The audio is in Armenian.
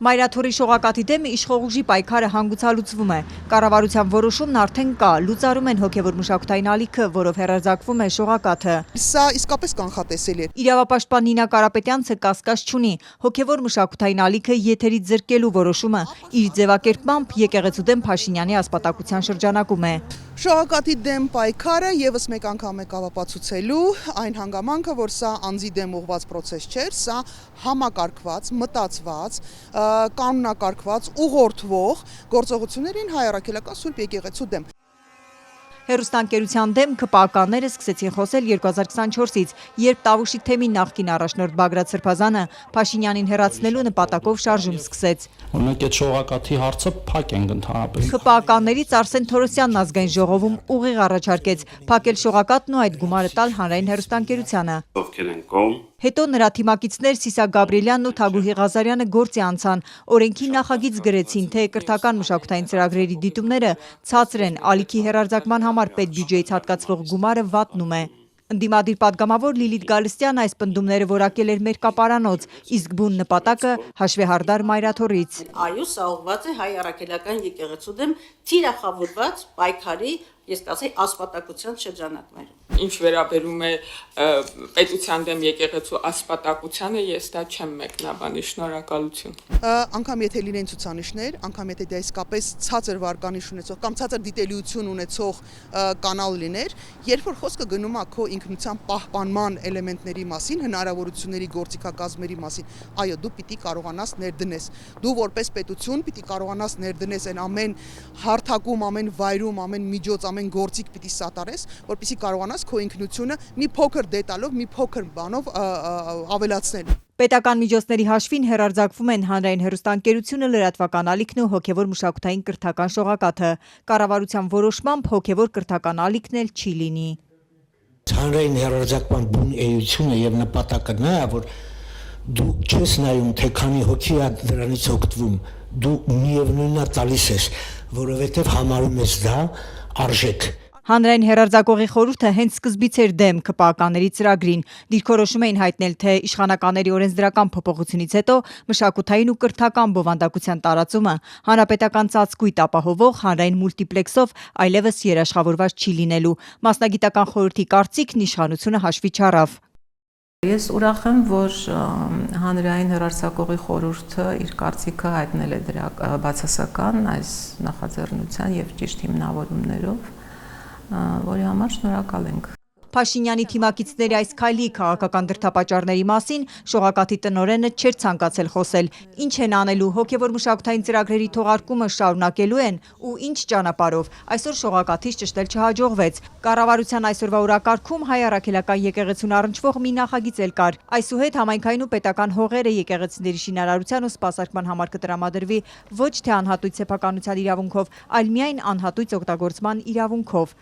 Մայրաթորի շողակաթի դեմ իշխող ուժի պայքարը հանգուցալուծվում է։ Կառավարության որոշումն արդեն կա, լուծարում են հոգևոր մշակութային ալիքը, որով հեռարձակվում է շողակաթը։ Սա իսկապես կանխատեսելի է։ Իրավապաշտպան Նինա Կարապետյանցը կասկած չունի, հոգևոր մշակութային ալիքը եթերից զրկելու որոշումը իր ձևակերպմամբ եկեղեցու դեմ Փաշինյանի ասպատակության շրջանակում է։ Շողակաթի դեմ պայքարը եւս մեկ անգամ է կապացուցելու այն հանգամանքը, որ սա անձի դեմ ուղղված process չէր, սա համակարգված, մտածված, կանոնակարգված, ուղղորդվող գործողություններին հայ առաքելական Սուրբ եկեղեցու դեմ։ Հեռուստաընկերության դեմ ԿՊԱ-ականները սկսեցին խոսել 2024-ից, երբ Տավուշի թեմի նախկին առաջնորդ Բագրատ Սրբազանը Փաշինյանին հեռացնելու նպատակով շարժում սկսեց։ Օրինակ այդ շողակաթի հարցը փակ ենք ընդհանրապես։ ԿՊԱ-ականներից Արսեն Թորոսյանն ազգային ժողովում ուղիղ առաջարկեց փակել շողակաթն ու այդ գումարը տալ հանրային հեռուստաընկերությանը։ Ովքեր են կողմ։ Հետո նրա թիմակիցներ Սիսակ Գաբրիելյանն ու Թագուհի Ղազարյանը գործի անցան, օրենքի նախագիծ գրեցին, թե կրթական մշակութային ծրագրերի դիտումները ցածր են, ալիքի հեռարձակման համար պետբյուջեից հատկացվող գումարը վատնում է։ Ընդդիմադիր պատգամավոր Լիլիթ Գալստյանը այս պնդումները որակել էր Մերկապարանոց, իսկ բուն նպատակը հաշվեհարդար Մայրաթորից։ Այո, սա ուղղված է հայ առաքելական եկեղեցու դեմ թիրախավորված պայքարի, ես կասեի, ասպատակության շրջանակներում։ Ինչ վերաբերում է պետության դեմ եկեղեցու ասպատակությանը, ես դա չեմ մեկնաբանի, շնորհակալություն։ Անգամ եթե լինեն ցուցանիշներ, անգամ եթե դա իսկապես ցածր վարկանիշ ունեցող կամ ցածր դիտելիություն ունեցող կանալ լիներ, երբ որ խոսքը գնում է քո ինքնության պահպանման էլեմենտների մասին, հնարավորությունների գործիքակազմերի մասին, այո, դու պիտի կարողանաս ներդնես։ Դու որպես պետություն պիտի կարողանաս ներդնես այն ամեն հարթակում, ամեն վայրում, ամեն միջոց, ամեն գործիք պիտի սատարես, որպեսզի կարողանաս քո ինքնությունը մի փոքր դետալով, մի փոքր բանով ավելացնել։ Պետական միջոցների հաշվին հեռարձակվում են հանրային հեռուստաընկերությունը, լրատվական ալիքն ու հոգևոր մշակութային կրթական շողակաթը։ Կառավարության որոշմամբ հոգևոր կրթական ալիքն էլ չի լինի։ Հանրային հեռարձակման բուն էությունը եւ նպատակը նա է, որ դու չես նայում, թե քանի հոգի է դրանից օգտվում, դու միևնույնն է տալիս ես, որովհետեւ համարում ես դա արժեք։ Հանրային հեռարձակողի խորհուրդը հենց սկզբից էր դեմ ԿՊԱ-ականների ծրագրին։ Դիրքորոշում էին հայտնել, թե իշխանականների օրենսդրական փոփոխությունից հետո մշակութային ու կրթական բովանդակության տարածումը հանրապետական ծածկույթ ապահովող հանրային մուլտիպլեքսով այլևս երաշխավորված չի լինելու։ Մասնագիտական խորհրդի կարծիքն իշխանությունը հաշվի չառավ։ Ես ուրախ եմ, որ հանրային հեռարձակողի խորհուրդը իր կարծիքը հայտնել է դրա բացասական այս նախաձեռնության եւ ճիշտ հիմնավորումներով, որի համար շնորհակալ ենք։ Փաշինյանի թիմակիցների այս քայլի քաղաքական դրդապատճառների մասին շողակաթի տնօրենը չէր ցանկացել խոսել։ Ինչ են անելու, հոգևոր մշակութային ծրագրերի թողարկումը շարունակելու են ու ինչ ճանապարհով։ Այսօր շողակաթից ճշտել չհաջողվեց։ Կառավարության այսօրվա օրակարգում հայ առաքելական եկեղեցուն առնչվող մի նախագիծ էլ կար։ Այսուհետ համայնքային ու պետական հողերը եկեղեցիների շինարարության ու սպասարկման համար կտրամադրվի ոչ թե անհատույց սեփականության իրավունքով, այլ միայն անհատույց օգտագործման իրավունքով։